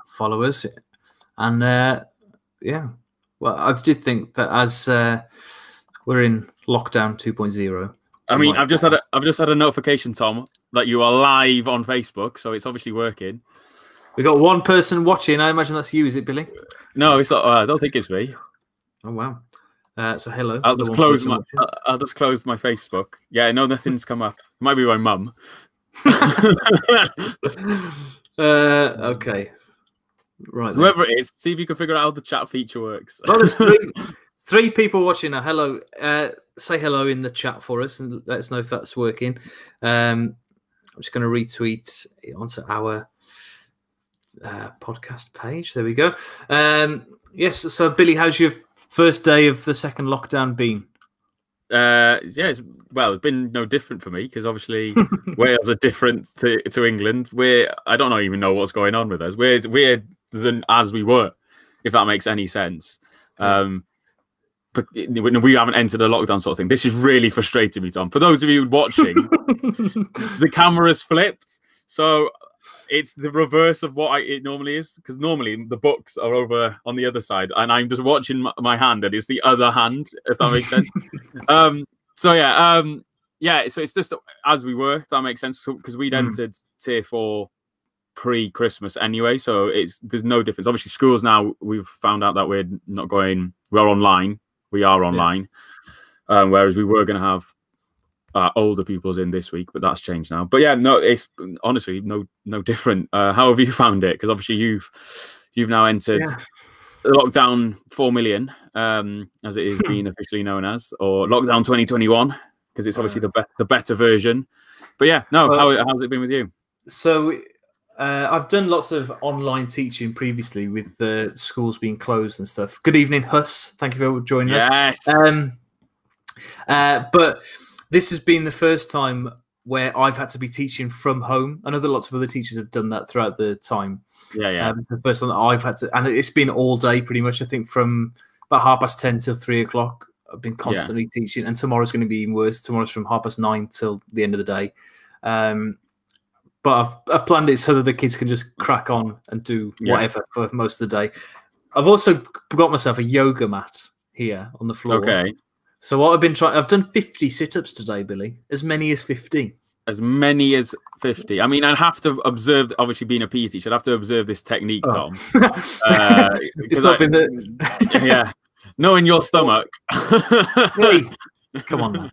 follow us, and yeah. Well, I did think that as we're in lockdown 2.0. I mean, I've just had a notification, Tom, that you are live on Facebook, so it's obviously working. We got one person watching. I imagine that's you, is it, Billy? No, it's not. I don't think it's me. Oh wow! So hello. I'll just close my Facebook. Yeah, no, nothing's come up. It might be my mum. Okay. Right. Whoever it is, see if you can figure out how the chat feature works. Well, there's three people watching now. Hello. Say hello in the chat for us and let us know if that's working. I'm just going to retweet it onto our podcast page. There we go. Yes. So, Billy, how's your first day of the second lockdown been? Yeah, it's been no different for me because obviously Wales are different to England. I don't even know what's going on with us. We're than as we were, if that makes any sense. But we haven't entered a lockdown sort of thing. This is really frustrating me, Tom. For those of you watching, the camera's flipped, so it's the reverse of what it normally is. Because normally the books are over on the other side, and I'm just watching my hand, and it's the other hand, if that makes sense. So it's just as we were, if that makes sense. Because we'd entered tier 4 pre-Christmas anyway, so there's no difference. Obviously, schools now, we've found out that we're online. We are online, whereas we were going to have older people's in this week, but that's changed now. But yeah, no, it's honestly no different. How have you found it? Because obviously you've now entered lockdown 4 million, as it is being officially known as, or lockdown 2021, because it's obviously the better version. But yeah, how's it been with you? So I've done lots of online teaching previously with the schools being closed and stuff. Good evening, Huss. Thank you for joining us. But this has been the first time where I've had to be teaching from home. I know that lots of other teachers have done that throughout the time. It's the first time that I've had to, and it's been all day pretty much. I think from about 10:30 till 3 o'clock, I've been constantly teaching, and tomorrow's going to be even worse. Tomorrow's from 9:30 till the end of the day. But I've planned it so that the kids can just crack on and do whatever for most of the day. I've also got myself a yoga mat here on the floor. Okay. So what I've been trying, I've done 50 sit-ups today, Billy. As many as 50. As many as 50. I mean, I'd have to observe, obviously being a PE teacher, I'd have to observe this technique, Tom. It's not been the... Knowing your stomach. Hey. Come on, man.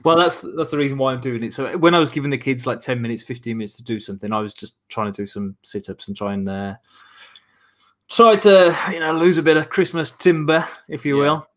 Well, that's the reason why I'm doing it. So when I was giving the kids like 10 minutes, 15 minutes to do something, I was just trying to do some sit-ups and try to lose a bit of Christmas timber, if you will,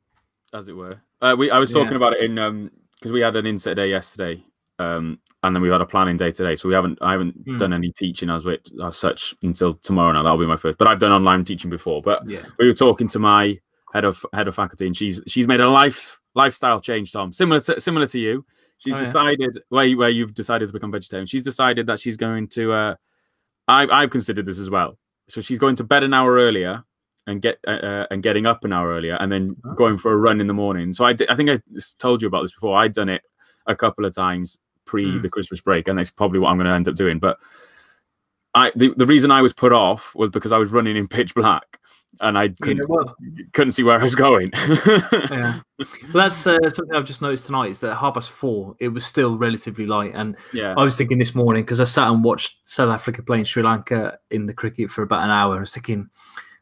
as it were. I was talking about it in because we had an inset day yesterday, and then we had a planning day today. So I haven't done any teaching as such until tomorrow. Now that'll be my first. But I've done online teaching before. But we were talking to my head of faculty, and she's made a lifestyle change, Tom, similar to you. She's decided where you've decided to become vegetarian. She's decided that she's going to. I've considered this as well. So she's going to bed an hour earlier and getting up an hour earlier, and then going for a run in the morning. So I think I told you about this before. I'd done it a couple of times pre the Christmas break, and that's probably what I'm going to end up doing. But the reason I was put off was because I was running in pitch black. And I couldn't see where I was going. Well, that's something I've just noticed tonight is that at 4:30, it was still relatively light. And I was thinking this morning, because I sat and watched South Africa playing Sri Lanka in the cricket for about an hour, I was thinking,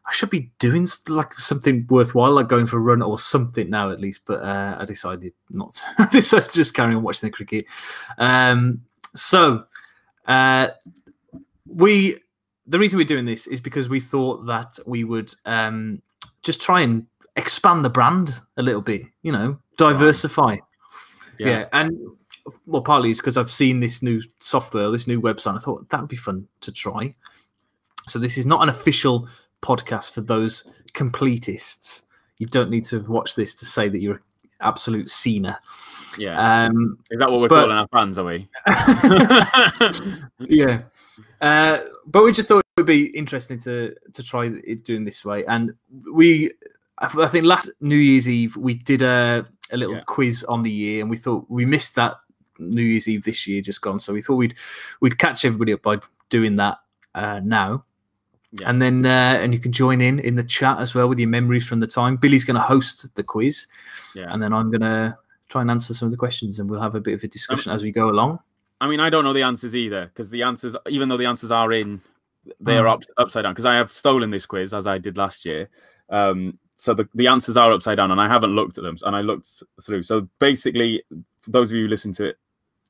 I should be doing like something worthwhile, like going for a run or something now at least. But I decided not to. I decided to just carry on watching the cricket. The reason we're doing this is because we thought that we would just try and expand the brand a little bit, diversify. And partly it's because I've seen this new software, this new website. I thought that would be fun to try. So this is not an official podcast for those completists. You don't need to watch this to say that you're an absolute senior. Yeah. Is that what we're calling our fans, are we? Yeah. But we just thought it would be interesting to try it doing this way. And I think last New Year's Eve, we did a little quiz on the year, and we thought we missed that New Year's Eve this year just gone. So we thought we'd catch everybody up by doing that now. Yeah. And then and you can join in the chat as well with your memories from the time. Billy's going to host the quiz, and then I'm going to try and answer some of the questions, and we'll have a bit of a discussion as we go along. I mean, I don't know the answers either, because the answers, even though the answers are in, they are upside down, because I have stolen this quiz as I did last year. So the answers are upside down, and I haven't looked at them, and I looked through. So basically, for those of you who listened to it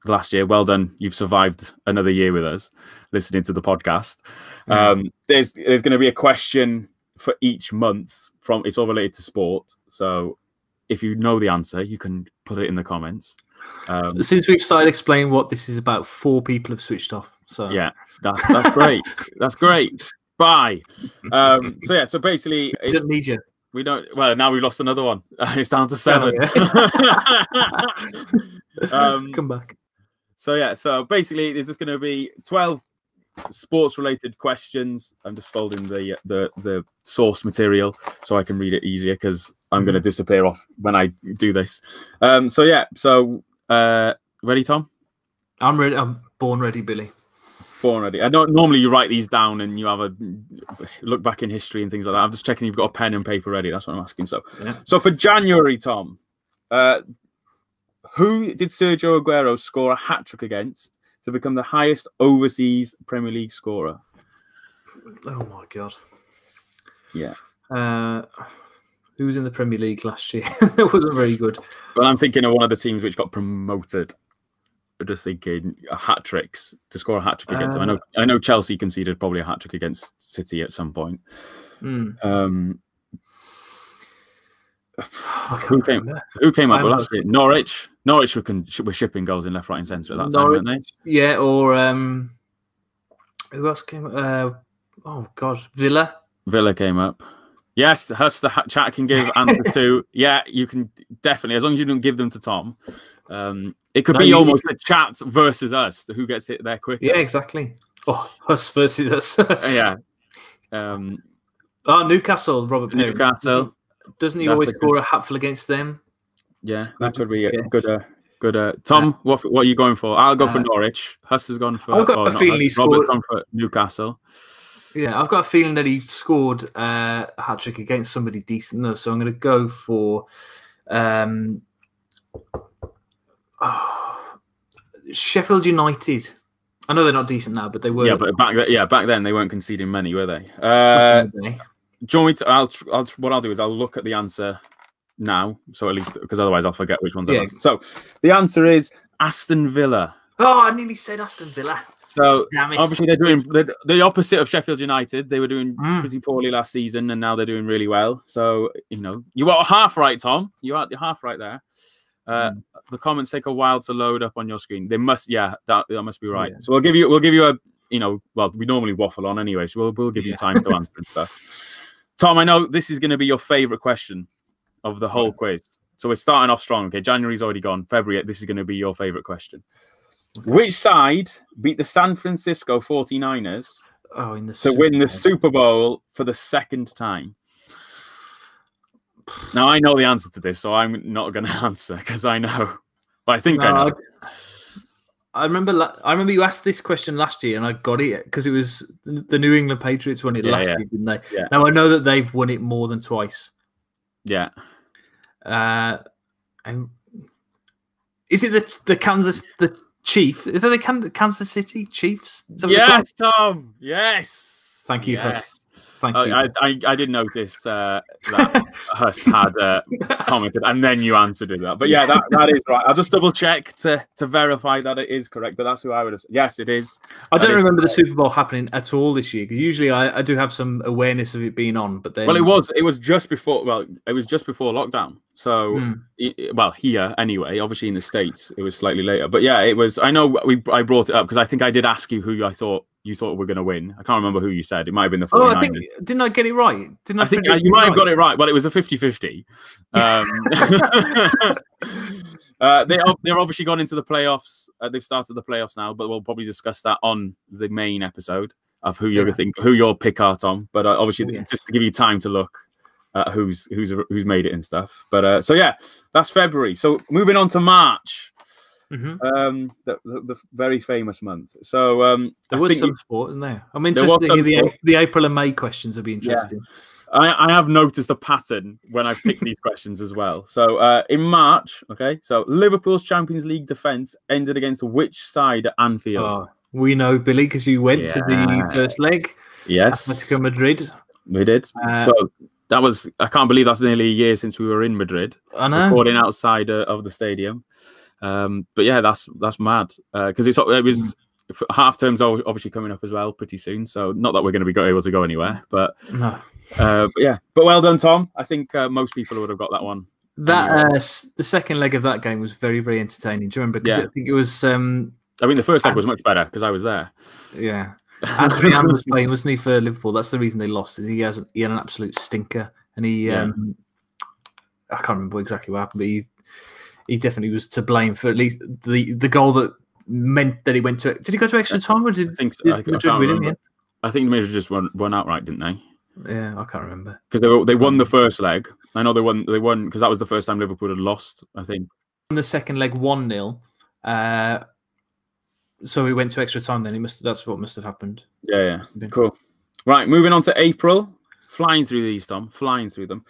last year, well done. You've survived another year with us, listening to the podcast. There's going to be a question for each month. It's all related to sport. So if you know the answer, you can put it in the comments. Since we've started explaining what this is about, 4 people have switched off. So yeah, that's great. That's great. Bye. So basically, it doesn't need you. We don't. Well, now we've lost another one. It's down to 7. Come back. So basically, there's just going to be 12 sports-related questions. I'm just folding the source material so I can read it easier, because I'm going to disappear off when I do this. Ready, Tom? I'm ready. I'm born ready, Billy. Born ready. I don't normally you write these down and you have a look back in history and things like that. I'm just checking you've got a pen and paper ready. That's what I'm asking. So for January, Tom, who did Sergio Aguero score a hat-trick against to become the highest overseas Premier League scorer? Oh my God. Yeah. Who was in the Premier League last year? That wasn't very good. Well, I'm thinking of one of the teams which got promoted. I'm just thinking hat-tricks, to score a hat-trick against them. I know Chelsea conceded probably a hat-trick against City at some point. Who came up with last year? Norwich. Norwich were shipping goals in left, right, and centre at that time, weren't they? Yeah, or who else came up? Oh God, Villa. Villa came up. Yes, Huss, the chat can give answers to. Yeah, you can definitely, as long as you don't give them to Tom. It could be almost a chat versus us, who gets it there quicker. Yeah, exactly. Oh, us versus us. Yeah. Newcastle, Robert Perry. Newcastle. Doesn't he always score a hatful against them? Yeah, that could be a good. Tom, what are you going for? I'll go for Norwich. Huss has gone for. I've got a feeling he scored. Robert's gone for Newcastle. Yeah, I've got a feeling that he scored a hat-trick against somebody decent, though. So I'm going to go for Sheffield United. I know they're not decent now, but they were. Yeah, but back then they weren't conceding many, were they? Do you want me to? What I'll do is I'll look at the answer now, so at least, because otherwise I'll forget which ones I've answered. So the answer is Aston Villa. Oh, I nearly said Aston Villa. So obviously they're doing the opposite of Sheffield United. They were doing pretty poorly last season, and now they're doing really well. So you are half right, Tom. You are half right there. The comments take a while to load up on your screen. They must, that must be right. So we'll give you a, well, we normally waffle on anyway, so we'll give you time to answer and stuff. Tom, I know this is going to be your favorite question of the whole quiz. So we're starting off strong. Okay, January's already gone. February, this is going to be your favorite question. Okay. Which side beat the San Francisco 49ers to win the Super Bowl for the second time? Now, I know the answer to this, so I'm not going to answer because I know. But I think I know. I remember you asked this question last year, and I got it because it was the New England Patriots won it last year, didn't they? Yeah. Now, I know that they've won it more than twice. Yeah. Is it the Chief? Is it the Kansas City Chiefs? Yes, Tom. Yes. Thank you, Huss. Thank you. I did notice that Huss had commented, and then you answered it. But yeah, that is right. I'll just double check to verify that it is correct. But that's who I would have said. Yes, it is. I don't remember the Super Bowl happening at all this year, because usually I do have some awareness of it being on. But then, it was just before. Well, it was just before lockdown. So, here anyway. Obviously, in the States, it was slightly later. But yeah, it was. I know I brought it up because I think I did ask you who you thought were going to win. I can't remember who you said. It might have been the 49ers. Didn't I get it right? I think you might have got it right. Well, it was a 50-50. They're obviously gone into the playoffs. They've started the playoffs now, but we'll probably discuss that on the main episode of who your pick are, Tom. But obviously, just to give you time to look at who's made it and stuff. But so yeah, that's February. So moving on to March. The very famous month. So there was some sport, isn't there? I'm interested to hear the April and May questions. Will be interesting. Yeah. I have noticed a pattern when I pick these questions as well. So in March, so Liverpool's Champions League defence ended against which side at Anfield? Oh, we know, Billy, because you went to the first leg. Yes. Atletico Madrid. We did. So that was, I can't believe that's nearly a year since we were in Madrid. I know. Recording outside of the stadium. But yeah, that's mad. Because it was half term's obviously coming up as well pretty soon. So not that we're going to be able to go anywhere, but no. But yeah, but well done, Tom. I think most people would have got that one. That the second leg of that game was very, very entertaining. Do you remember? Because I think it was. I mean, the first leg was much better because I was there. Yeah, Adrian was playing, wasn't he, for Liverpool? That's the reason they lost. Is he had an absolute stinker, and he. I can't remember exactly what happened, but he definitely was to blame for at least the goal that meant that he went to. Did he go to extra time, or did Madrid win him? I think Madrid just won outright, didn't they? Yeah, I can't remember because they won the first leg. I know they won because that was the first time Liverpool had lost. I think the second leg 1-0. So we went to extra time. Then that's what must have happened. Yeah, cool. Right, moving on to April. Flying through these, Tom. Flying through them.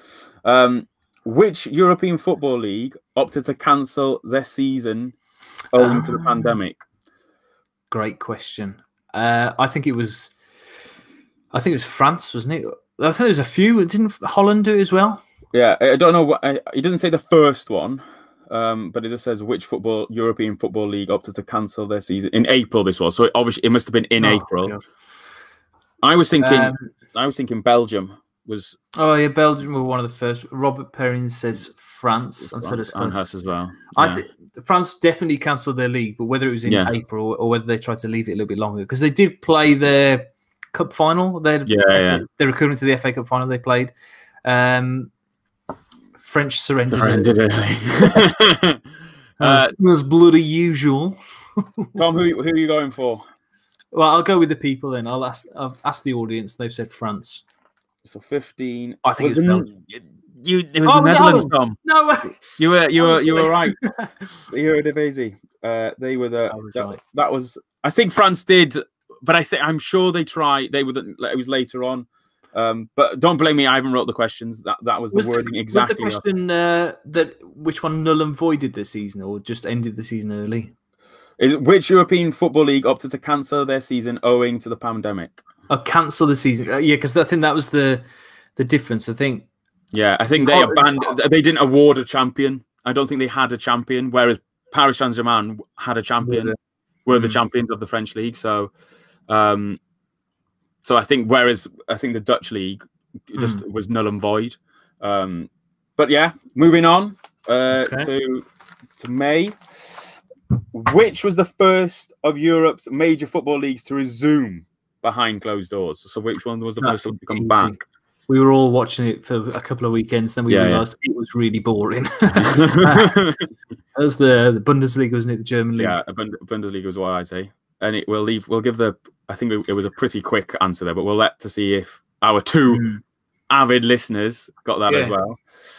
Which European Football League opted to cancel their season owing to the pandemic? Great question. I think it was France, wasn't it? I think there was a few. Didn't Holland do it as well? Yeah, I don't know. He doesn't say the first one, but it just says which European Football League opted to cancel their season in April. This was so obviously it must have been in April. God. I was thinking Belgium was. Oh yeah, Belgium were one of the first. Robert Perrin says France, and so does us as well. Yeah. I think France definitely cancelled their league, but whether it was in April or whether they tried to leave it a little bit longer because they did play their Cup final. They're equivalent to the FA Cup final they played. French surrendered. It was bloody usual. Tom, who are you going for? Well, I'll go with the people then. I've asked the audience. They've said France. So 15. I think it was Belgium. It was the Netherlands, Tom. No way. You were right. You're Eredivisie. They were that was. I think France did. But I'm sure they tried. It was later on. But don't blame me. I haven't wrote the questions. That was the wording exactly. Was the question that which one null and voided this season or just ended the season early? Which European Football League opted to cancel their season owing to the pandemic? Cancel the season. Yeah, because I think that was the difference. I think. Yeah, I think they abandoned. They didn't award a champion. I don't think they had a champion. Whereas Paris Saint-Germain had a champion. Were the champions of the French league. So I think the Dutch league just was null and void. But yeah, moving on to May. Which was the first of Europe's major football leagues to resume behind closed doors? So which one was the first one to come back? We were all watching it for a couple of weekends. Then we realised it was really boring. That was the Bundesliga, wasn't it? The German league. Yeah, Bundesliga was what I say. And we'll give I think it was a pretty quick answer there, but we'll let to see if our two avid listeners got that as well.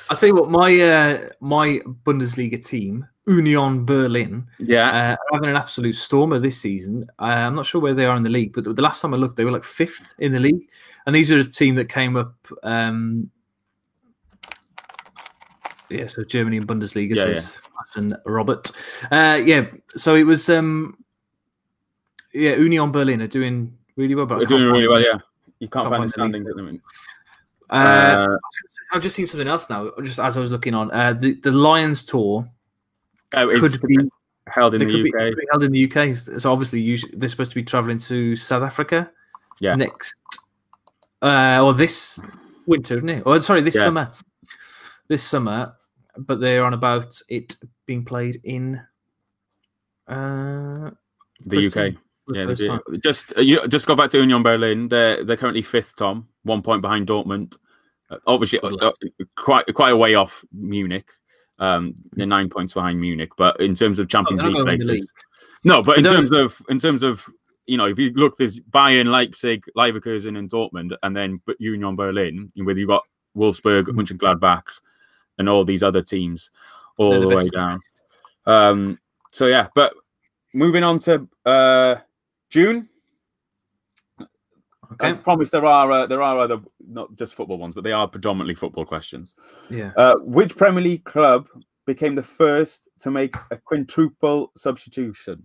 I'll tell you what, my Bundesliga team, Union Berlin, are having an absolute stormer this season. I'm not sure where they are in the league, but the last time I looked, they were like 5th in the league. And these are a team that came up, so Germany and Bundesliga, says and Robert. So it was, Union Berlin are doing really well. But they're doing really well, yeah. You can't find the standings at the moment. I've just seen something else now, just as I was looking on. The Lions tour could be held in the UK. Could be held in the UK. So obviously, they're supposed to be traveling to South Africa next, or this winter, isn't it? Or sorry, this summer. This summer, but they're on about it being played in the UK. Yeah, just go back to Union Berlin. They're currently 5th, Tom, 1 point behind Dortmund. Obviously, quite a way off Munich. They're 9 points behind Munich, but in terms of Champions League places, no. But in terms of if you look, there's Bayern, Leipzig, Leverkusen, and Dortmund, and then Union Berlin, where you've got Wolfsburg, Mönchengladbach, and all these other teams all the way down. So yeah, but moving on to June. Okay. I promise there are other, not just football ones, but they are predominantly football questions. Yeah. Which Premier League club became the first to make a quintuple substitution?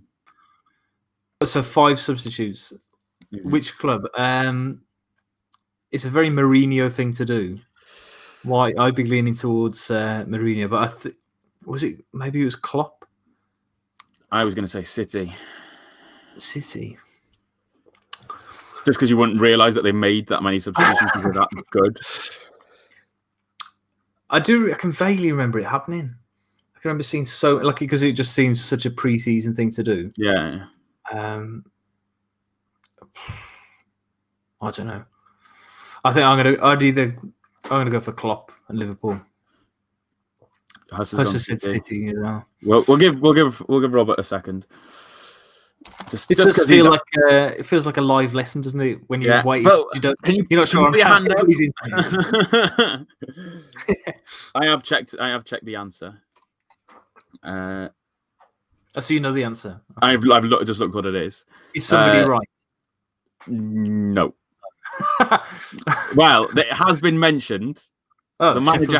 So 5 substitutes. Mm-hmm. Which club? It's a very Mourinho thing to do. Why I'd be leaning towards Mourinho, but maybe it was Klopp? I was going to say City. City. Just because you wouldn't realise that they made that many substitutions because they're that good. I can vaguely remember it happening. I can remember seeing because it just seems such a pre-season thing to do. Yeah. I don't know. I think I'm gonna go for Klopp and Liverpool. Huss has said City. Yeah. Well, we'll give Robert a second. It feels like a live lesson, doesn't it? When you wait, you're not sure on how he's into this. I have checked the answer. So you know the answer. Okay. I've just looked what it is. Is somebody right? No. Well, it has been mentioned. Oh, the manager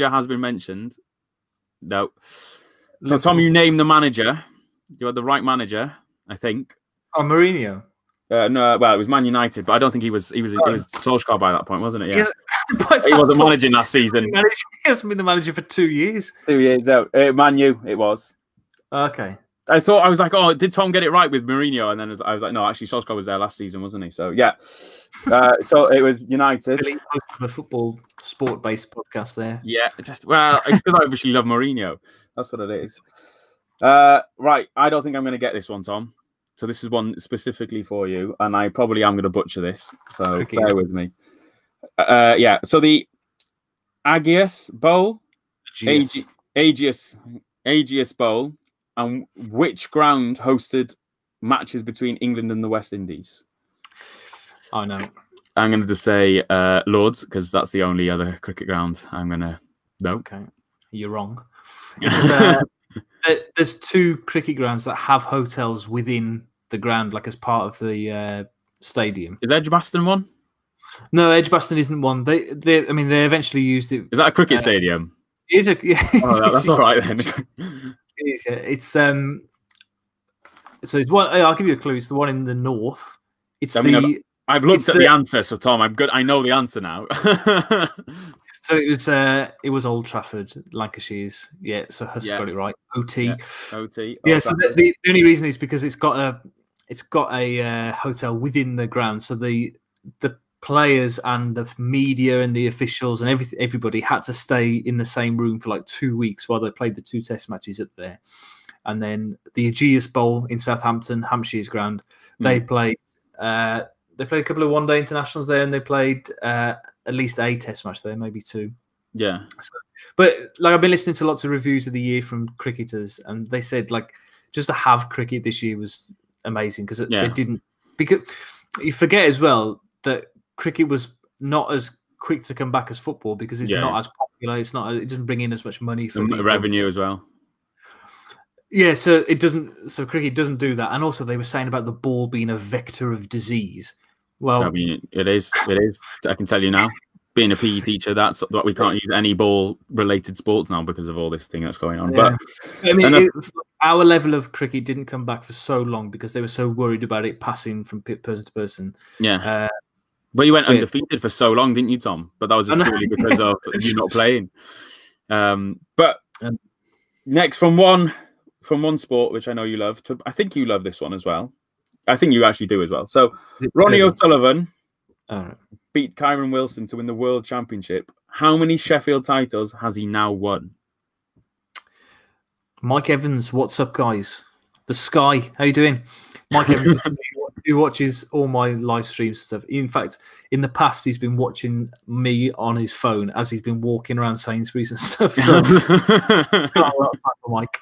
has been mentioned. No. So Tom, you name the manager. You had the right manager, I think. Oh, Mourinho. No, well, it was Man United, but I don't think he was Solskjaer by that point, wasn't it? Yeah. He wasn't managing last season. He hasn't been the manager for 2 years. 2 years out. Man U, it was. Okay. I was like, oh, did Tom get it right with Mourinho? And then I was like, no, actually, Solskjaer was there last season, wasn't he? So yeah. So it was United. Really a football sport-based podcast there. Yeah, it's because I obviously love Mourinho. That's what it is. Right, I don't think I'm going to get this one, Tom. So this is one specifically for you, and I probably am going to butcher this. So bear with me. Yeah. So the Aegeus Bowl, Aegeus Bowl. And which ground hosted matches between England and the West Indies? Oh, no. I'm going to just say Lords, because that's the only other cricket ground I'm going to know. Okay. You're wrong. There's 2 cricket grounds that have hotels within the ground, like as part of the stadium. Is Edgbaston one? No, Edgbaston isn't one. They eventually used it. Is that a cricket stadium? It is that's all right then. It's so it's one. I'll give you a clue. It's the one in the north. I've looked at the answer, so Tom, I'm good. I know the answer now. So it was Old Trafford, Lancashire's. Yeah, so Huss got it right. OT. Yeah, OT. Yeah. So the only reason is because it's got a hotel within the ground. So the players and the media and the officials and everybody had to stay in the same room for like 2 weeks while they played the 2 test matches up there. And then the Aegeus Bowl in Southampton, Hampshire's ground, they played a couple of one-day internationals there, and they played at least a test match there, maybe 2. Yeah. But like I've been listening to lots of reviews of the year from cricketers, and they said like just to have cricket this year was amazing because because you forget as well that cricket was not as quick to come back as football because it's not as popular. It doesn't bring in as much money for revenue as well. Yeah, so cricket doesn't do that. And also they were saying about the ball being a vector of disease. Well, I mean, it is. I can tell you now, being a PE teacher, that's what we can't use any ball related sports now because of all this thing that's going on. Yeah. But I mean, our level of cricket didn't come back for so long because they were so worried about it passing from person to person. Yeah. But you went undefeated for so long, didn't you, Tom? But that was just purely because of you not playing. But next from one sport, which I know you love, I think you love this one as well. I think you actually do as well. So Ronnie O'Sullivan beat Kyron Wilson to win the World Championship. How many Sheffield titles has he now won? Mike Evans, what's up, guys? The Sky, how you doing? Mike Evans is who watches all my live streams and stuff. In fact, in the past, he's been watching me on his phone as he's been walking around Sainsbury's and stuff. So, Mike.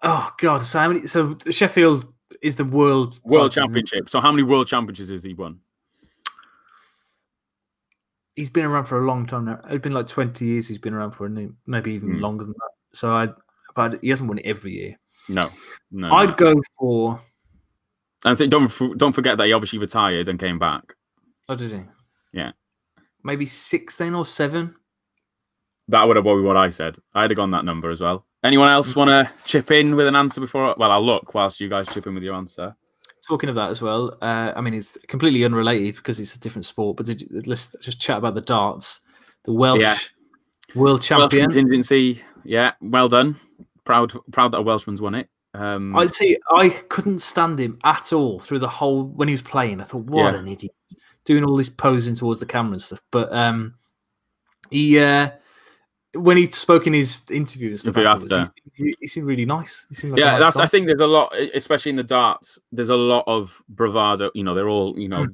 Oh God! So how many? So Sheffield is the world championship. So how many world championships has he won? He's been around for a long time now. It's been like 20 years. He's been around for, maybe even longer than that. but he hasn't won it every year. No. I'd go for. I think don't forget that he obviously retired and came back. Oh, did he? Yeah. Maybe 6 then or 7. That would have been what I said. I'd have gone that number as well. Anyone else want to chip in with an answer before? Well, I'll look whilst you guys chip in with your answer. Talking of that as well, I mean, it's completely unrelated because it's a different sport, but let's just chat about the darts. The Welsh world champion. Welsh contingency, yeah, well done. Proud that a Welshman's won it. I couldn't stand him at all through the whole, when he was playing. I thought, what an idiot. Doing all this posing towards the camera and stuff. But when he spoke in his interview and stuff afterwards, he seemed really nice. He seemed like a nice guy. I think there's a lot, especially in the darts, there's a lot of bravado. You know, they're all, you know,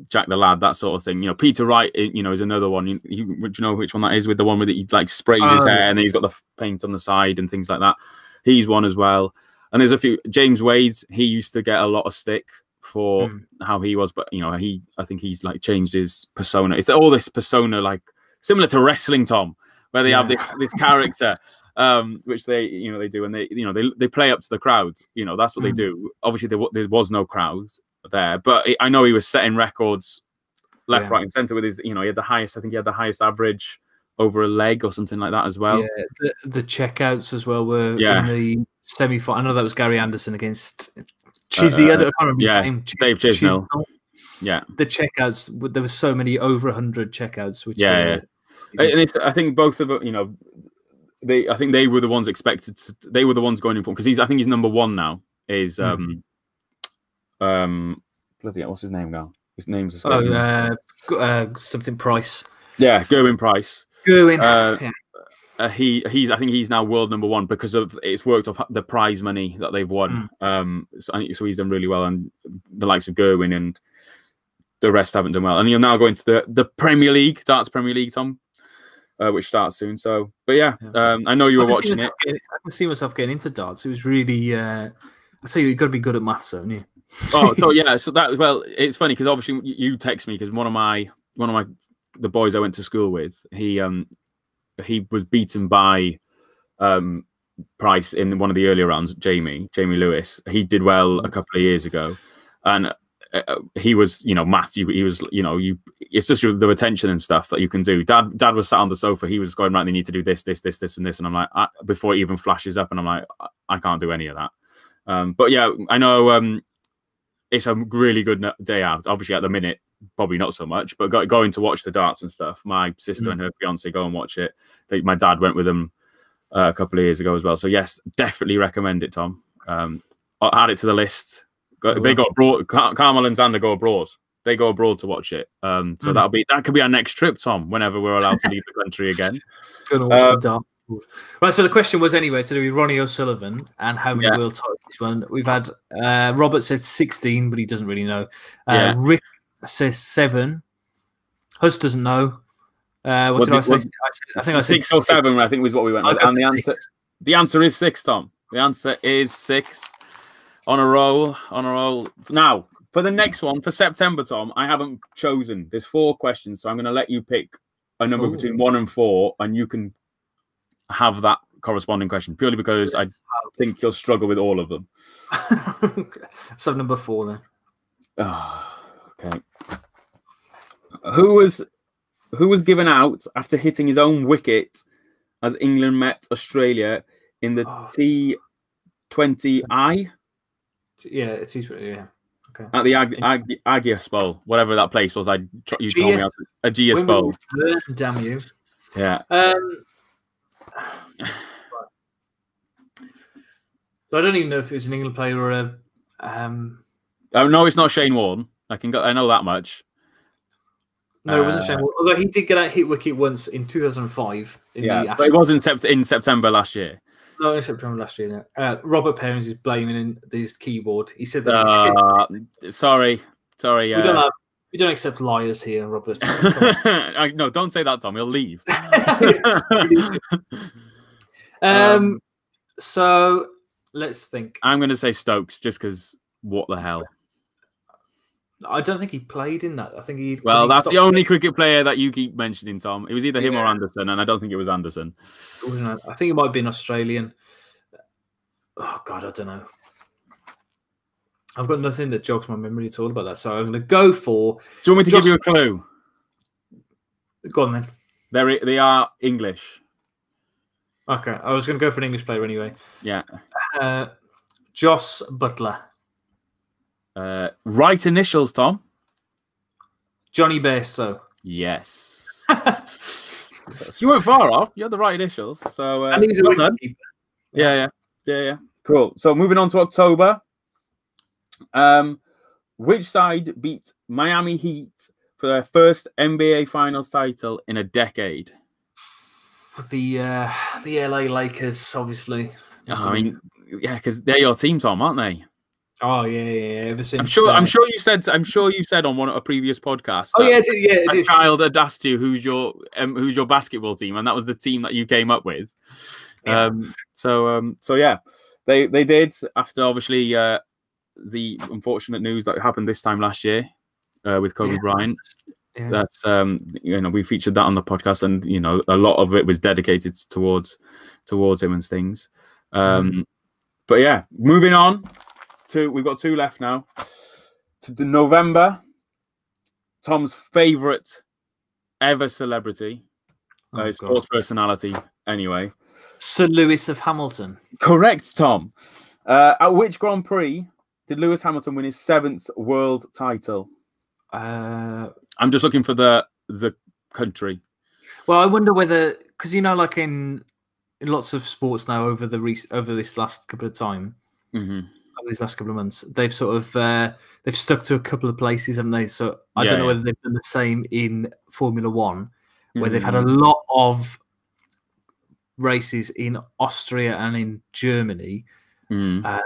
Jack the Lad, that sort of thing. You know, Peter Wright, you know, is another one. Do you know which one that is? With the one where he like sprays his hair and then he's got the paint on the side and things like that. He's one as well. And there's a few. James Wade, he used to get a lot of stick for how he was, but you know, I think he's like changed his persona. It's all this persona, like similar to wrestling, Tom, where they have this character, which they do, and they play up to the crowd. You know, that's what they do. Obviously, there was no crowd there, but I know he was setting records left, right, and center with his. You know, he had the highest. I think he had the highest average over a leg or something like that as well. Yeah, the checkouts as well were in the semi-final. I know that was Gary Anderson against Chizzy. I can't remember his name. Dave Chisnell. Yeah, the checkouts. There were so many over 100 checkouts. Which and I think both of them. You know, I think they were the ones expected. They were the ones going in for, because I think he's number 1 now. Is bloody hell, what's his name now? His name's something Price. Yeah, Gerwin Price. Gerwin. I think he's now world number 1 because of it's worked off the prize money that they've won. So he's done really well, and the likes of Gerwin and the rest haven't done well. And you're now going to the Premier League, Darts Premier League, Tom, which starts soon. So, but I know you were watching it. I can see myself getting into darts. It was really. I say you've got to be good at maths, haven't you? So that it's funny because obviously you text me because one of the boys I went to school with, he was beaten by Price in one of the earlier rounds. Jamie Lewis. He did well a couple of years ago, and he was, you know, Matt. He was, you know, it's just the retention and stuff that you can do. Dad was sat on the sofa. He was going, right, they need to do this, and this, and I'm like, before it even flashes up, and I'm like, I can't do any of that. But yeah, I know it's a really good day out. Obviously, at the minute, probably not so much, but going to watch the darts and stuff. My sister and her fiance go and watch it. My dad went with them a couple of years ago as well. So yes, definitely recommend it, Tom. I'll add it to the list. They go abroad. Carmel and Xander go abroad. They go abroad to watch it. So that could be our next trip, Tom. Whenever we're allowed to leave the country again. Gonna watch the darts. Right. So the question was anyway to do with Ronnie O'Sullivan and how many world titles he's won. We've had Robert said 16, but he doesn't really know. Rick says 7. Hus doesn't know. What did I say? I think I said 6 or 7. I think was what we went with. And the answer is 6, Tom. The answer is 6. On a roll. Now, for the next one, for September, Tom, I haven't chosen. There's 4 questions, so I'm going to let you pick a number between 1 and 4, and you can have that corresponding question, purely because I think you'll struggle with all of them. So number 4 then. Okay. Who was given out after hitting his own wicket as England met Australia in the T20I? Yeah, it's okay. At the Agios Bowl, whatever that place was, you told me a Agios Bowl. Damn you! Yeah. So I don't even know if it was an England player or a. Oh no, it's not Shane Warne. I know that much. No, it wasn't Shane Warne. Although he did get a hit wicket once in 2005. But it was in September last year. No, in September last year. No. Robert Perrins is blaming his keyboard. He said that. Sorry. We don't accept liars here, Robert. No, don't say that, Tom. He'll leave. So let's think. I'm going to say Stokes, just because. What the hell? I don't think he played in that. I think he. Well, that's the only cricket player that you keep mentioning, Tom. It was either him or Anderson, and I don't think it was Anderson. I think it might have been Australian. Oh God, I don't know. I've got nothing that jogs my memory at all about that, so I'm going to go for. Do you want me to give you a clue? Go on then. They are English. Okay, I was going to go for an English player anyway. Yeah. Joss Butler. Right initials, Tom. Johnny Bairstow. Yes. So you weren't far off. You had the right initials. So and he's a wicketkeeper. Yeah. Cool. So moving on to October. Which side beat Miami Heat for their first NBA Finals title in a decade? The LA Lakers, obviously. I mean, yeah, because they're your team, Tom, aren't they? Oh yeah. Ever since I'm sure you said on a previous podcast. Oh yeah, it did. A child had asked you who's your basketball team, and that was the team that you came up with. Yeah. So yeah, they did after obviously the unfortunate news that happened this time last year with Kobe Bryant. Yeah. That's we featured that on the podcast, and a lot of it was dedicated towards him and things. But yeah, moving on. We've got 2 left now. To November, Tom's favourite ever celebrity, sports personality, anyway. Sir Lewis of Hamilton. Correct, Tom. At which Grand Prix did Lewis Hamilton win his 7th world title? I'm just looking for the country. Well, I wonder whether, because like in lots of sports now over this last couple of time. These last couple of months, they've sort of they've stuck to a couple of places, haven't they? So I don't know whether they've done the same in Formula One, where they've had a lot of races in Austria and in Germany. I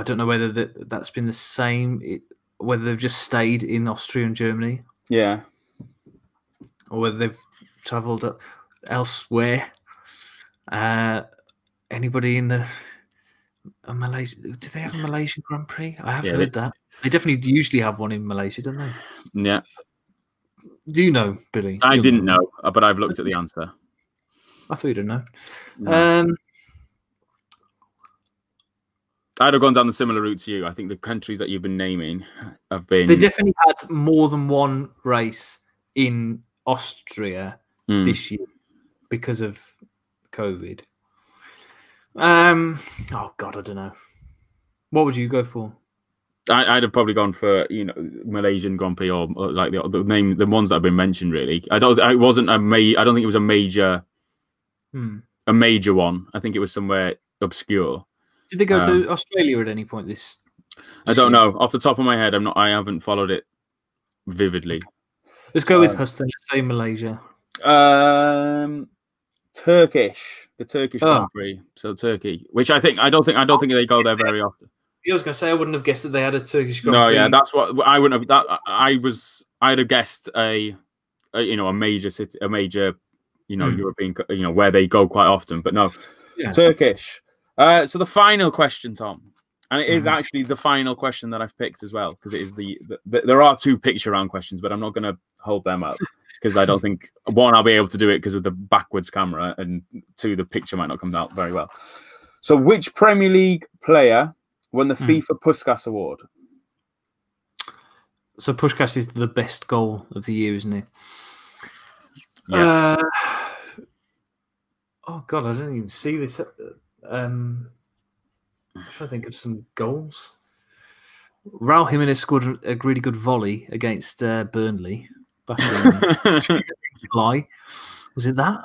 don't know whether that's been the same, whether they've just stayed in Austria and Germany. Yeah. Or whether they've travelled elsewhere. Anybody in the Malaysia? Do they have a Malaysian Grand Prix? I have heard that. They definitely usually have one in Malaysia, don't they? Yeah. Do you know, Billy? I didn't know, but I've looked at the answer. I thought you didn't know. No. I'd have gone down the similar route to you. I think the countries that you've been naming have been. They definitely had more than one race in Austria this year because of COVID. Oh God, I don't know. What would you go for? I'd have probably gone for Malaysian Grand Prix or like the ones that have been mentioned. Really, I don't think it was a major, a major one. I think it was somewhere obscure. Did they go to Australia at any point this I don't know. Off the top of my head, I haven't followed it vividly. Let's go with Huston. Let's say Malaysia. Turkish. The Turkish Grand Prix. So Turkey, which I don't think they go there very often. I was going to say I wouldn't have guessed that they had a Turkish Grand Prix. No, yeah, that's what I wouldn't have. I'd have guessed a major city, a major European, where they go quite often, but no, Turkish. So the final question, Tom, and it is actually the final question that I've picked as well, because it is there are 2 picture round questions, but I'm not going to hold them up because I don't think, 1, I'll be able to do it because of the backwards camera, and 2, the picture might not come out very well. So which Premier League player won the FIFA Puskas Award? So Puskas is the best goal of the year, isn't he? Yeah. Oh God, I don't even see this. I'm trying to think of some goals. Raul Jimenez scored a really good volley against Burnley back in July. Was it that?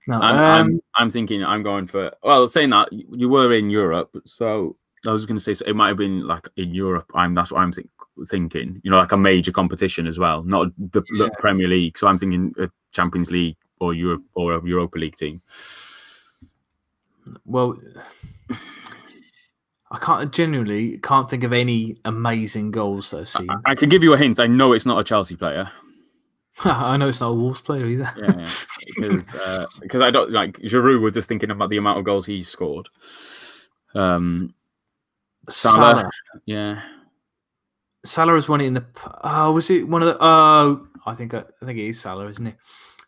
No. I'm thinking I'm going for. Well, saying that you were in Europe, so I was going to say it might have been like in Europe. That's what I'm thinking. Like a major competition as well, not the Premier League. So I'm thinking a Champions League or Europe or a Europa League team. Well, I genuinely can't think of any amazing goals that I've seen. I can give you a hint. I know it's not a Chelsea player. I know it's not a Wolves player either. Yeah. Because I don't like Giroud. We're just thinking about the amount of goals he's scored. Salah. Yeah. Salah has won it in the. Oh, was it one of the? Oh, I think it is Salah, isn't it?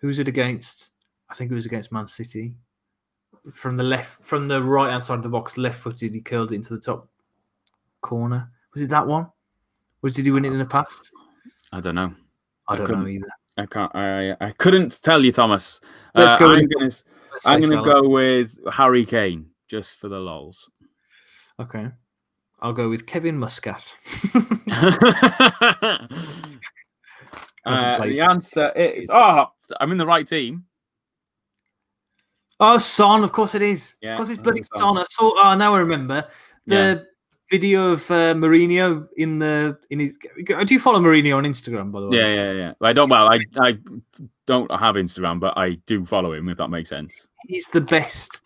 Who was it against? I think it was against Man City. From the right hand side of the box, left-footed, he curled it into the top corner. Was it that one? Or did he win it in the past? I don't know. I don't know either. I can't. I couldn't tell you, Thomas. Let's go. I'm gonna go with Harry Kane just for the lols. Okay, I'll go with Kevin Muscat. The answer is I'm in the right team. Oh, Son, of course it is. Yeah, of course it's bloody Son. I saw. Now I remember the video of Mourinho in his. Do you follow Mourinho on Instagram, by the way? Yeah. I don't. Well, I don't have Instagram, but I do follow him. If that makes sense. He's the best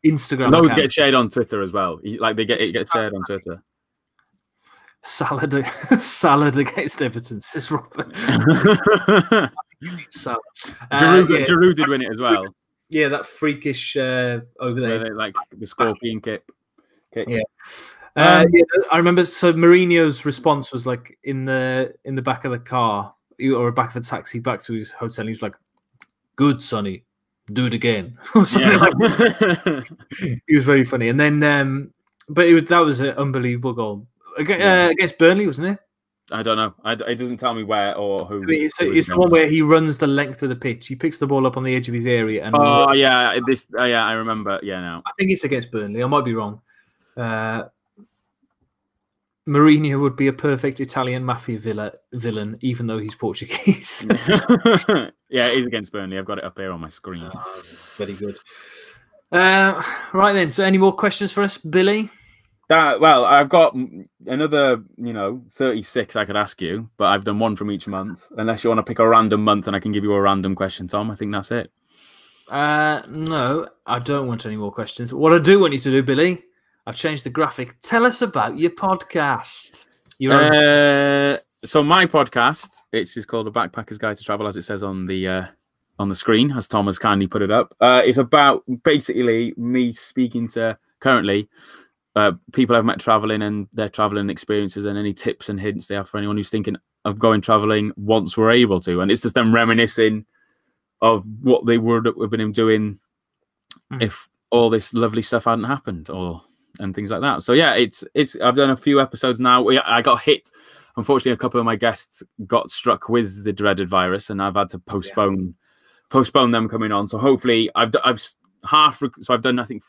Instagram. Those get shared on Twitter as well. It gets shared on Twitter. Salad against Everton, says Robert. Giroud did win it as well. Yeah, that freakish over there, like the scorpion kick. Yeah. I remember. So Mourinho's response was like in the back of the car or back of a taxi back to his hotel. He was like, "Good, Sonny, do it again." Or something like that. He was very funny. And then, but that was an unbelievable goal against Burnley, wasn't it? I don't know. It doesn't tell me where or who. It's the one where he runs the length of the pitch. He picks the ball up on the edge of his area. And I remember. Yeah, now I think it's against Burnley. I might be wrong. Mourinho would be a perfect Italian mafia villain, even though he's Portuguese. Yeah, it is against Burnley. I've got it up here on my screen. Very good. Right then. So, any more questions for us, Billy? Well, I've got another, 36 I could ask you, but I've done one from each month. Unless you want to pick a random month and I can give you a random question, Tom. I think that's it. No, I don't want any more questions. What I do want you to do, Billy, I've changed the graphic. Tell us about your podcast. So my podcast, it's called The Backpacker's Guide to Travel, as it says on the screen, as Tom has kindly put it up. It's about basically me speaking to currently people I've met traveling and their traveling experiences and any tips and hints they have for anyone who's thinking of going traveling once we're able to. And it's just them reminiscing of what they would have been doing if all this lovely stuff hadn't happened and things like that. So yeah, it's I've done a few episodes now. I got hit. Unfortunately, a couple of my guests got struck with the dreaded virus, and I've had to postpone them coming on. So hopefully, I've done I think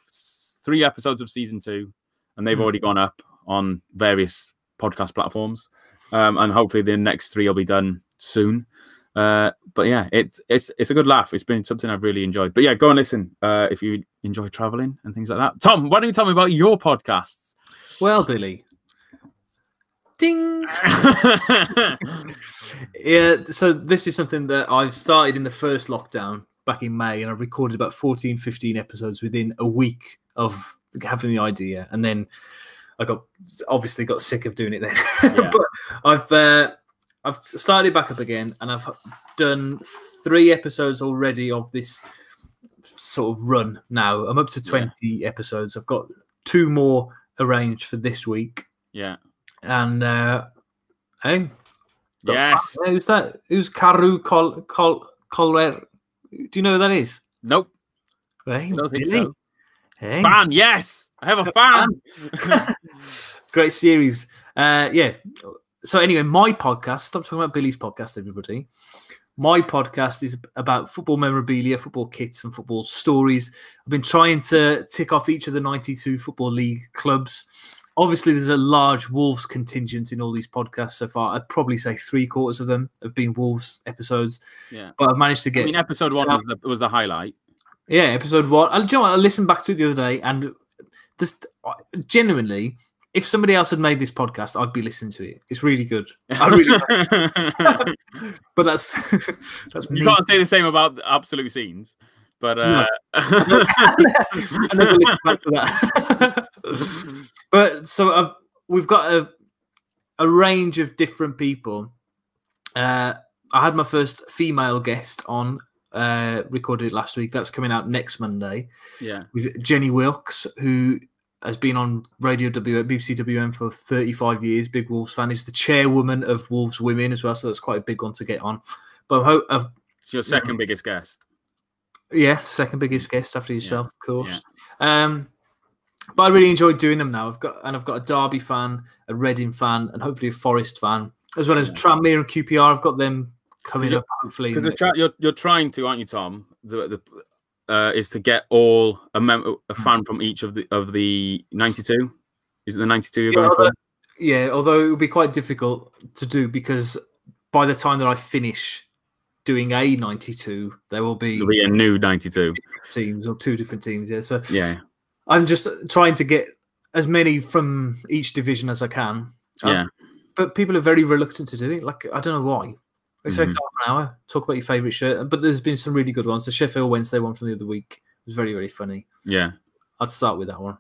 3 episodes of season 2, and they've already gone up on various podcast platforms. And hopefully, the next 3 will be done soon. But yeah, it's a good laugh. It's been something I've really enjoyed. But yeah, go and listen if you enjoy traveling and things like that. Tom, why don't you tell me about your podcasts? Well, Billy. Ding. Yeah, so this is something that I've started in the first lockdown back in May, and I've recorded about 14, 15 episodes within a week of having the idea. And then I got sick of doing it then. Yeah. But I've started back up again, and I've done 3 episodes already of this sort of run now. I'm up to 20 episodes. I've got 2 more arranged for this week. Yeah. And hey, yes. Who's that? Who's Karu Colwer? Do you know who that is? Nope. Hey, I don't think Billy. so. Hey. Fan, yes. I have a fan. Great series. Yeah. So anyway, my podcast, stop talking about Billy's podcast, everybody. My podcast is about football memorabilia, football kits, and football stories. I've been trying to tick off each of the 92 Football League clubs. Obviously, there's a large Wolves contingent in all these podcasts so far. I'd probably say 3/4 of them have been Wolves episodes. Yeah. But I've managed to get... I mean, episode 1 was the highlight. Yeah, episode 1. Do you know what? I listened back to it the other day, and just genuinely... If somebody else had made this podcast, I'd be listening to it. It's really good. I really but that's me. You can't say the same about Absolute Scenes. But no. I never listened back to that. But so we've got a range of different people. I had my first female guest on, recorded it last week. That's coming out next Monday. Yeah, with Jenny Wilkes, who has been on BBC WM for 35 years. Big Wolves fan. Is the chairwoman of Wolves Women as well, so that's quite a big one to get on. But it's your second biggest guest. Yeah, second biggest guest after yourself, of course. Yeah. But I really enjoyed doing them now. I've got a Derby fan, a Reading fan, and hopefully a Forest fan, as well as Tranmere and QPR. I've got them coming up, hopefully. Because you're trying to, aren't you, Tom? Is to get a fan from each of the 92. Is it the 92 you're going for? Yeah, although it would be quite difficult to do because by the time that I finish doing a 92, there'll be a new 92 teams or 2 different teams. Yeah, so I'm just trying to get as many from each division as I can. But people are very reluctant to do it. Like, I don't know why. It takes half an hour. Talk about your favourite shirt. But there's been some really good ones. The Sheffield Wednesday one from the other week was very, very funny. Yeah. I'd start with that one.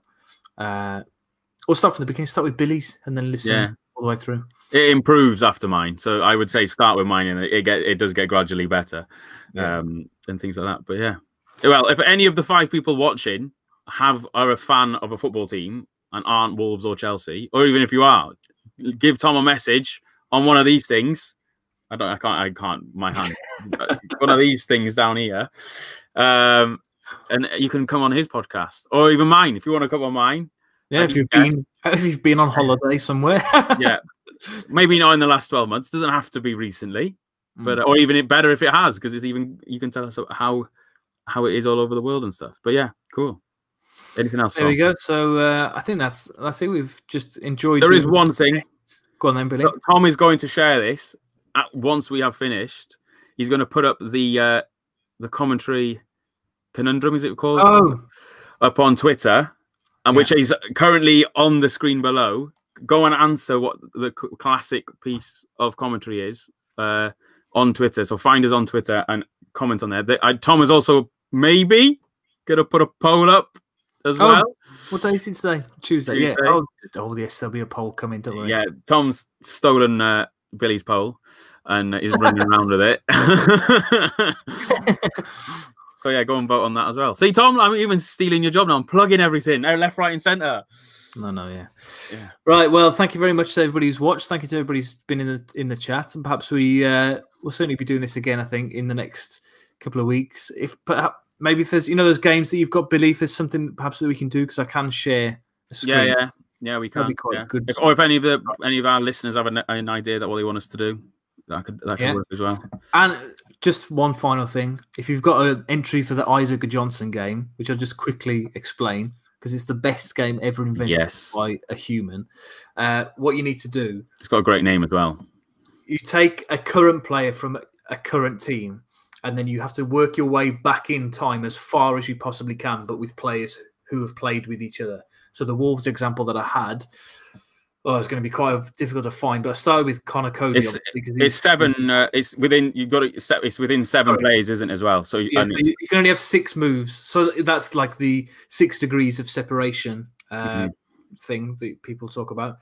Or start from the beginning. Start with Billy's and then listen all the way through. It improves after mine. So I would say start with mine and it does get gradually better and things like that. But yeah. Well, if any of the 5 people watching are a fan of a football team and aren't Wolves or Chelsea, or even if you are, give Tom a message on one of these things. I can't. My hand. One of these things down here, and you can come on his podcast, or even mine if you want to come on mine. Yeah, if you've been on holiday somewhere. Yeah, maybe not in the last 12 months. Doesn't have to be recently, but or even better if it has, because it's even you can tell us how it is all over the world and stuff. But yeah, cool. Anything else? There we go. So I think that's it. We've just enjoyed. There is one thing. Go on then, Billy. So Tom is going to share this. Once we have finished, he's going to put up the commentary conundrum, is it called? Up on Twitter, and which is currently on the screen below. Go and answer what the classic piece of commentary is on Twitter. So find us on Twitter and comment on there. Tom is also maybe going to put a poll up as well. What day is it today? Tuesday. Yeah. Oh, yes, there'll be a poll coming. Don't worry. Yeah, Tom's stolen Billy's poll and he's running around with it. So yeah, go and vote on that as well. See, Tom, I'm even stealing your job now. I'm plugging everything now, left, right, and centre. Yeah. Right. Well, thank you very much to everybody who's watched. Thank you to everybody who's been in the chat, and perhaps we will certainly be doing this again. I think in the next couple of weeks, if perhaps maybe if there's those games that you've got, Billy, if there's something perhaps that we can do, because I can share a screen. Yeah, we can. That'd be quite good. Or if any of our listeners have an idea that what they want us to do, that could work as well. And just one final thing: if you've got an entry for the Isaac Johnson game, which I'll just quickly explain because it's the best game ever invented by a human, what you need to do. It's got a great name as well. You take a current player from a current team, and then you have to work your way back in time as far as you possibly can, but with players who have played with each other. So the Wolves example that I had, it's going to be quite difficult to find. But I started with Connor Cody. It's 7. It's within. It's within 7 players, isn't it, as well? So, you can only have 6 moves. So that's like the 6 degrees of separation thing that people talk about.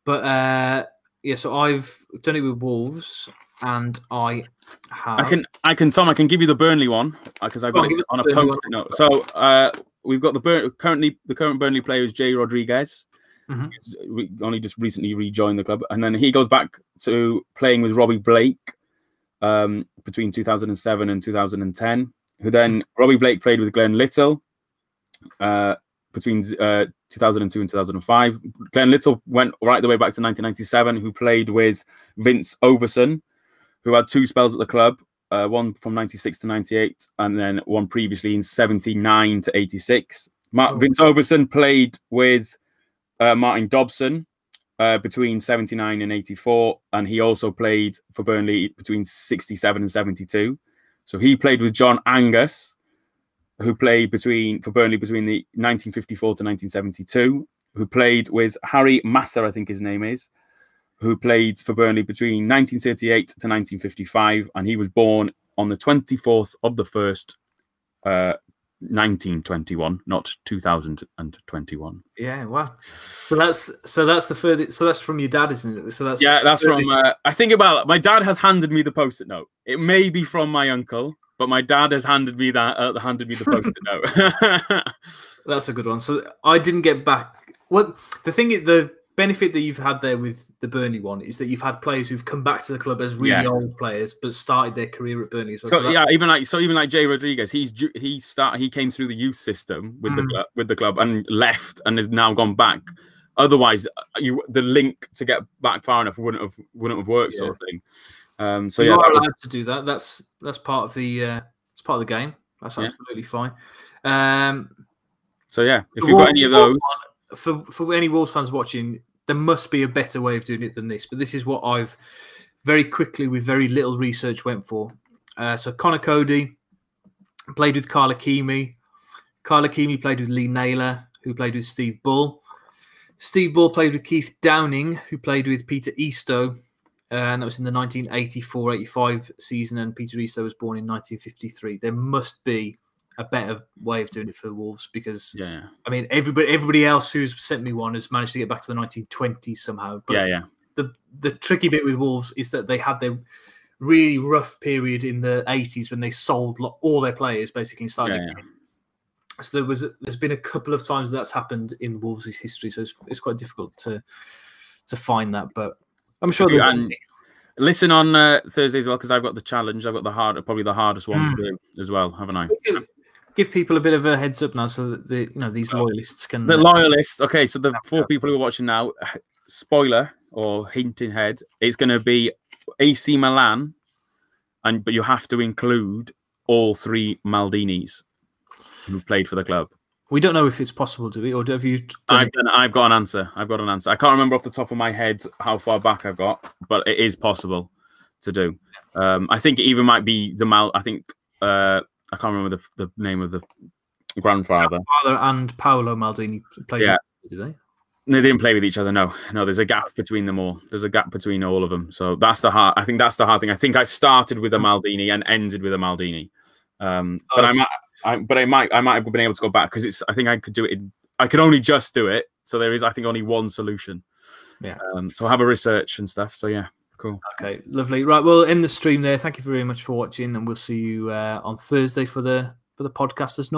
But so I've done it with Wolves, and I have. I can Tom. I can give you the Burnley one because I've got it on a post-it note. So we've got the current Burnley player is Jay Rodriguez. He's only just recently rejoined the club, and then he goes back to playing with Robbie Blake between 2007 and 2010. Who then Robbie Blake played with Glenn Little between 2002 and 2005. Glenn Little went right the way back to 1997. Who played with Vince Overson, who had 2 spells at the club. One from 96 to 98, and then one previously in 79 to 86. Vince Overson played with Martin Dobson between 79 and 84, and he also played for Burnley between 67 and 72. So he played with John Angus, who played for Burnley between the 1954 to 1972, who played with Harry Mather, I think his name is, who played for Burnley between 1938 to 1955, and he was born on the 24th of the 1st, 1921, not 2021. Yeah, wow. So that's the furthest. So that's from your dad, isn't it? So that's that's from. I think about my dad has handed me the post-it note. It may be from my uncle, but my dad has handed me the Post-it note. That's a good one. So I didn't get back. What the benefit that you've had there with the Burnley one is that you've had players who've come back to the club as really old players, but started their career at Burnley as well. So even like Jay Rodriguez, he came through the youth system with the club and left and has now gone back. Otherwise, the link to get back far enough wouldn't have worked, sort of thing. So you are allowed to do that. That's part of the game. That's absolutely fine. So yeah, if you've got any of those, for any Wolves fans watching, there must be a better way of doing it than this. But this is what I've very quickly, with very little research, went for. So Connor Cody played with Carl Akimi. Carl Akimi played with Lee Naylor, who played with Steve Bull. Steve Bull played with Keith Downing, who played with Peter Eastoe. And that was in the 1984-85 season. And Peter Eastoe was born in 1953. There must be a better way of doing it for the Wolves, because I mean everybody else who's sent me one has managed to get back to the 1920s somehow. But the tricky bit with Wolves is that they had their really rough period in the 80s when they sold all their players basically and started again. So there's been a couple of times that's happened in Wolves' history, so it's quite difficult to find that. But I'm sure. And listen on Thursday as well, because I've got the challenge. I've got probably the hardest one to do as well, haven't I? Give people a bit of a heads up now, so that these loyalists can. The loyalists. Okay, so the 4 people who are watching now, spoiler or hinting head, it's going to be AC Milan, but you have to include all 3 Maldinis who played for the club. We don't know if it's possible, do we? Or have you? I've got an answer. I can't remember off the top of my head how far back I've got, but it is possible to do. I think it even might be I think I can't remember the name of the grandfather. Father and Paolo Maldini played. Yeah, did they? They didn't play with each other. No. There's a gap between them all. There's a gap between all of them. So that's the hard. I think that's the hard thing. I think I started with a Maldini and ended with a Maldini. But I might have been able to go back, because I think I could do it. I could only just do it. So there is, I think, only one solution. Yeah. So have a research and stuff. So yeah, cool. Okay, lovely. Right, we'll end the stream there. Thank you very much for watching, and we'll see you on Thursday for the podcast as normal.